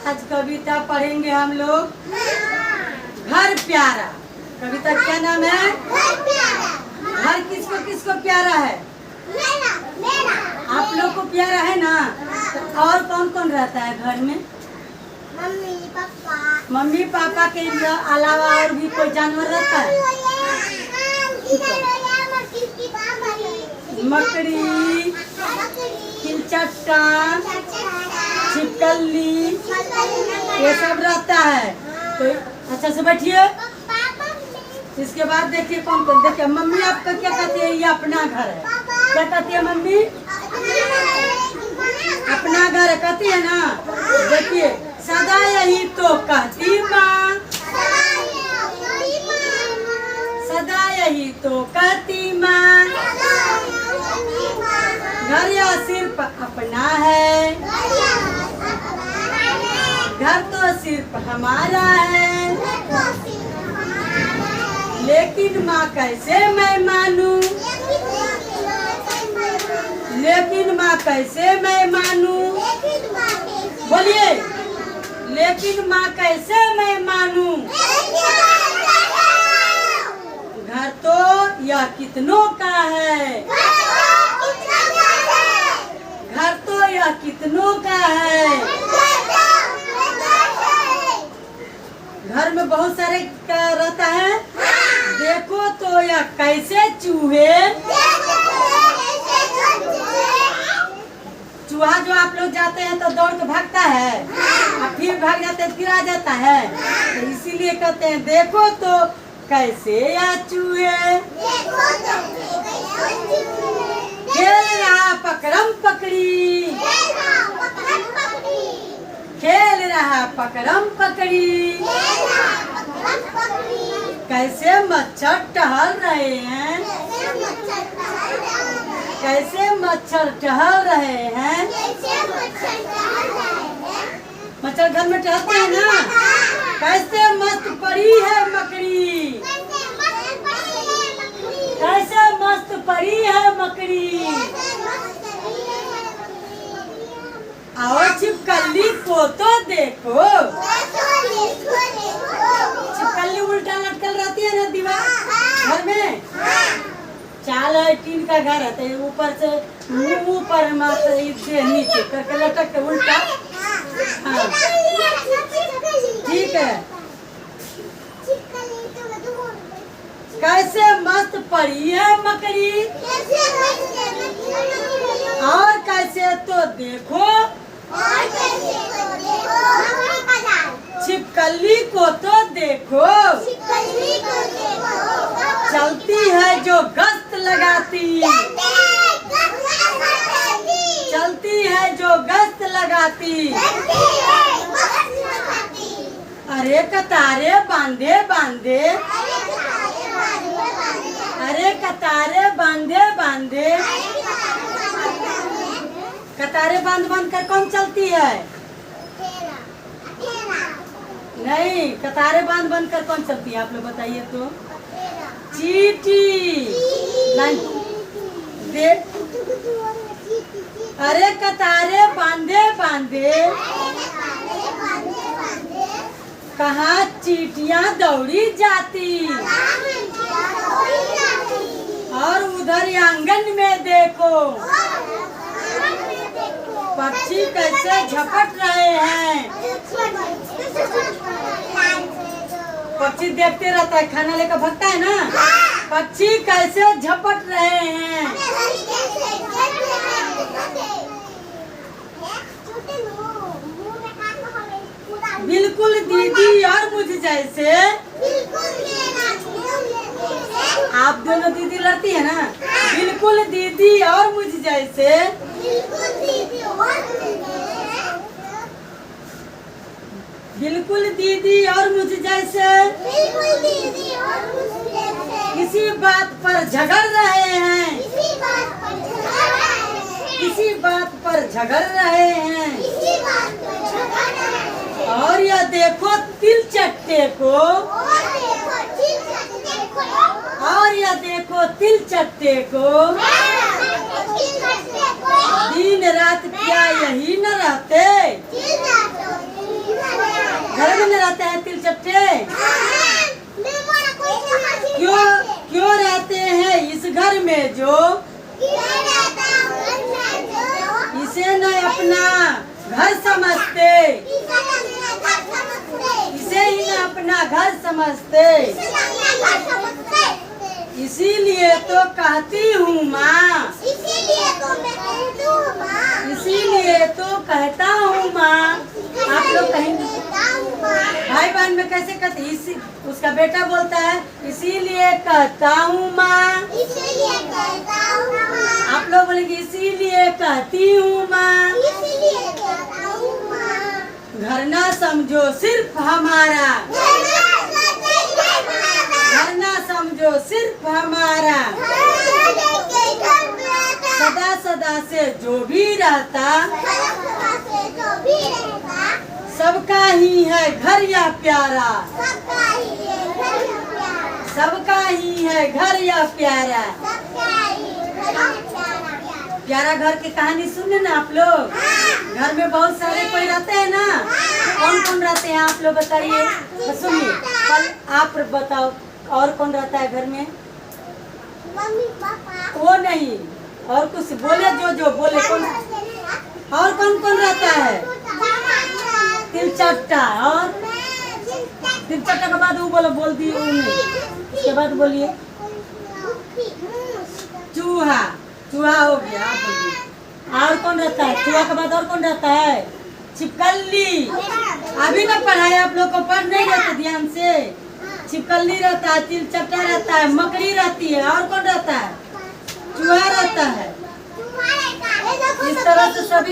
आज कविता पढ़ेंगे हम लोग। घर प्यारा। कविता क्या नाम है? घर किसको किसको प्यारा है? आप लोग को प्यारा है ना? तो और कौन कौन रहता है घर में? मम्मी पापा के अलावा और भी कोई जानवर रहता है? मकड़ी, चिलचट्टा, छिपकली, ये सब रहता है। तो अच्छा से बैठिए। इसके बाद देखिए कौन कौन। देखिए मम्मी आपका क्या कहती है? ये अपना घर है। क्या कहती है मम्मी? अपना घर कहती है ना। देखिए सदा यही तो कहती माँ, सदा यही तो कहती माँ। घर या सिर्फ अपना है, घर तो सिर्फ हमारा है। लेकिन माँ कैसे मैं मानूं, लेकिन माँ कैसे मैं मानूं। बोलिए, लेकिन माँ कैसे मैं मानूं। घर तो यह कितनों का है, घर तो यह कितनों का है। घर में बहुत सारे क्या रहता है? देखो तो यह कैसे चूहे। चूहा जो आप लोग जाते हैं तो दौड़ के भागता है और फिर भाग जाते हैं, फिर आ जाता है। तो इसीलिए कहते हैं देखो तो कैसे यह चूहे। खेल रहा पकड़म पकड़ी, खेल रहा पकड़म पकड़ी। कैसे मच्छर टहल रहे हैं, कैसे मच्छर टहल रहे हैं। मच्छर घर में टहलते हैं ना। कैसे मस्त परी है मकड़ी, कैसे मस्त परी है मकड़ी। आओ छिपकली को तो देखो, छिपकली उल्टा लटकल रहती है ना दीवार घर में। चाल है, टीन का घर है तो ऊपर से मुंह पर नीचे करके लटक के उल्टा। हाँ ठीक है। कैसे मस्त परी है मकड़ी, और कैसे तो देखो छिपकली को तो देखो। चलती है जो गश्त लगाती, चलती है जो गश्त लगाती। अरे कतारे बांधे बांधे, अरे कतारे बांधे बांधे। कतारे बांध बांध कर कौन चलती है? नहीं, कतारे बांध बांध कर कौन चलती है? आप लोग बताइए तो। चींटी। अरे कतारे बांधे बांधे कहाँ चींटियाँ दौड़ी जाती। और उधर आंगन में देखो पक्षी कैसे झपट रहे हैं। पक्षी देखते रहता है, खाना लेकर भागता है ना। पक्षी कैसे झपट रहे हैं। बिल्कुल दीदी और मुझ जैसे। आप दोनों दीदी लड़ती है ना। बिल्कुल दीदी और मुझ जैसे, बिल्कुल दीदी और मुझ जैसे। किसी बात पर झगड़ रहे हैं, किसी बात पर झगड़ रहे हैं। और यह देखो तिल चट्टे को, और यह देखो तिल चट्टे को। दिन रात क्या यही न रहते। में जो इसे न अपना घर समझते, इसे ही न अपना घर समझते, इसीलिए तो कहती हूँ माँ, इसीलिए तो कहता हूँ माँ। आप लोग कहेंगे भाई बहन में कैसे कहते, इसी उसका बेटा बोलता है इसीलिए कहता हूँ माँ, आप लोग बोलेंगे इसीलिए कहती हूँ माँ। घर ना समझो सिर्फ हमारा, घर ना समझो सिर्फ हमारा, सदा सदा से जो भी रहता, सबका ही है घर या प्यारा, सबका ही है घर या प्यारा। प्यारा घर की कहानी सुने ना आप लोग। घर में बहुत सारे कोई रहते हैं ना, कौन कौन रहते हैं आप लोग बताइए। तो सुनिए, कल आप बताओ और कौन रहता है घर में। Mummy papa. वो नहीं, और कुछ बोले, जो बोले कौन, और कौन कौन रहता है। तिलचट्टा, और तिलचट्टा के बाद वो बोलो, बोल दी वो नहीं, उसके बाद बोलिए चूहा, चूहा हो गया आप बोलिए। और कौन रहता है, चूहा के बाद और कौन रहता है। छिपकली, अभी ना पढ़ाया आप लोग को, पढ़ नहीं रहते ध्यान से। छिपकली रहता है, तिलचट्टा रहता है, मकड़ी रहती है, और कौन रहता है, चूहा रहता है। इस तरह से सभी